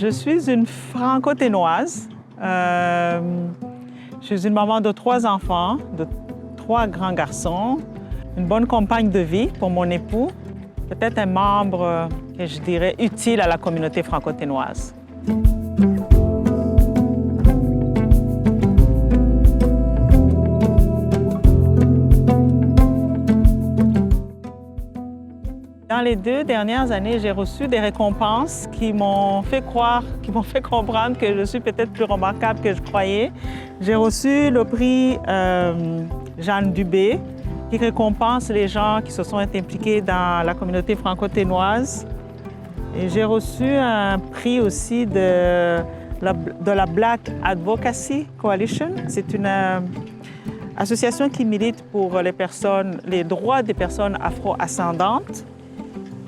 Je suis une franco-ténoise. Je suis une maman de 3 enfants, de 3 grands garçons, une bonne compagne de vie pour mon époux, peut-être un membre que je dirais utile à la communauté franco-ténoise. Dans les 2 dernières années, j'ai reçu des récompenses qui m'ont fait comprendre que je suis peut-être plus remarquable que je croyais. J'ai reçu le prix Jeanne Dubé, qui récompense les gens qui se sont impliqués dans la communauté franco-ténoise. Et j'ai reçu un prix aussi de la Black Advocacy Coalition. C'est une association qui milite pour les droits des personnes afro-ascendantes.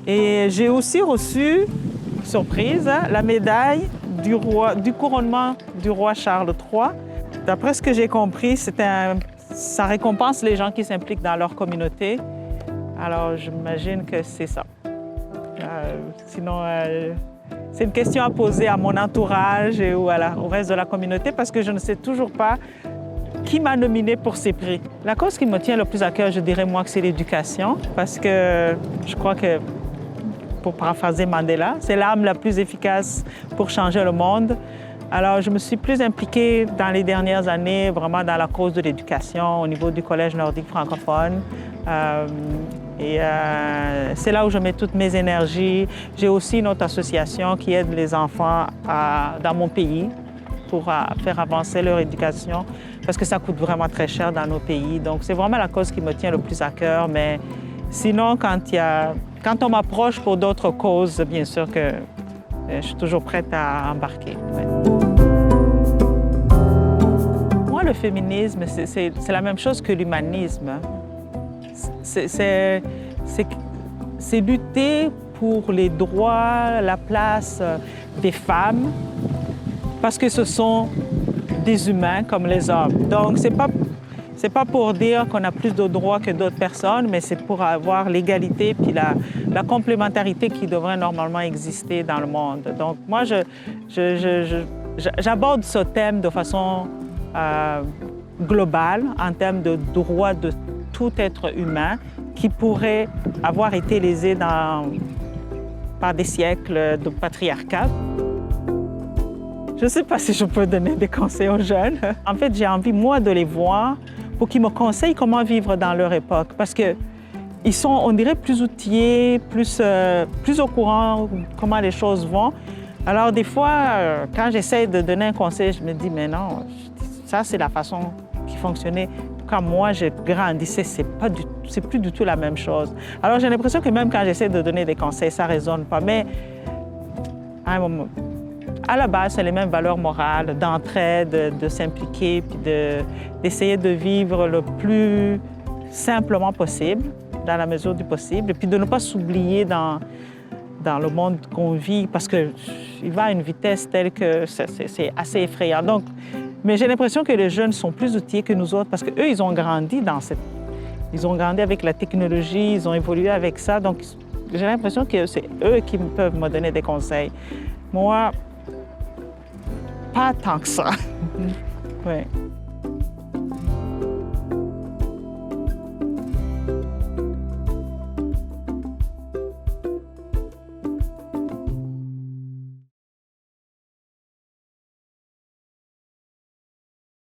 Et j'ai aussi reçu, surprise, la médaille du couronnement du roi Charles III. D'après ce que j'ai compris, ça récompense les gens qui s'impliquent dans leur communauté. Alors, j'imagine que c'est ça. Sinon, c'est une question à poser à mon entourage et au reste de la communauté parce que je ne sais toujours pas qui m'a nominé pour ces prix. La cause qui me tient le plus à cœur, je dirais moi que c'est l'éducation parce que je crois que, pour paraphraser Mandela, c'est l'arme la plus efficace pour changer le monde. Alors, je me suis plus impliquée dans les dernières années vraiment dans la cause de l'éducation au niveau du Collège nordique francophone. C'est là où je mets toutes mes énergies. J'ai aussi une autre association qui aide les enfants dans mon pays pour faire avancer leur éducation parce que ça coûte vraiment très cher dans nos pays. Donc, c'est vraiment la cause qui me tient le plus à cœur. Mais sinon, quand on m'approche pour d'autres causes, bien sûr que je suis toujours prête à embarquer. Ouais. Moi, le féminisme, c'est la même chose que l'humanisme. C'est lutter pour les droits, la place des femmes, parce que ce sont des humains comme les hommes. Donc, c'est pas pour dire qu'on a plus de droits que d'autres personnes, mais c'est pour avoir l'égalité puis la complémentarité qui devrait normalement exister dans le monde. Donc, moi, j'aborde ce thème de façon globale, en termes de droits de tout être humain qui pourrait avoir été lésé par des siècles de patriarcat. Je ne sais pas si je peux donner des conseils aux jeunes. En fait, j'ai envie, moi, de les voir pour qu'ils me conseillent comment vivre dans leur époque. Parce qu'ils sont, on dirait, plus outillés, plus au courant de comment les choses vont. Alors, des fois, quand j'essaie de donner un conseil, je me dis, mais non, ça, c'est la façon qui fonctionnait. Quand moi, je grandissais, c'est plus du tout la même chose. Alors, j'ai l'impression que même quand j'essaie de donner des conseils, ça ne résonne pas. Mais à un moment, à la base, c'est les mêmes valeurs morales, d'entraide, de s'impliquer, puis d'essayer de vivre le plus simplement possible, dans la mesure du possible, et puis de ne pas s'oublier dans le monde qu'on vit, parce qu'il va à une vitesse telle que c'est assez effrayant. Donc, mais j'ai l'impression que les jeunes sont plus outillés que nous autres, parce qu'eux, ils ont grandi ils ont grandi avec la technologie, ils ont évolué avec ça, donc j'ai l'impression que c'est eux qui peuvent me donner des conseils. Moi, pas tant que ça. Ouais.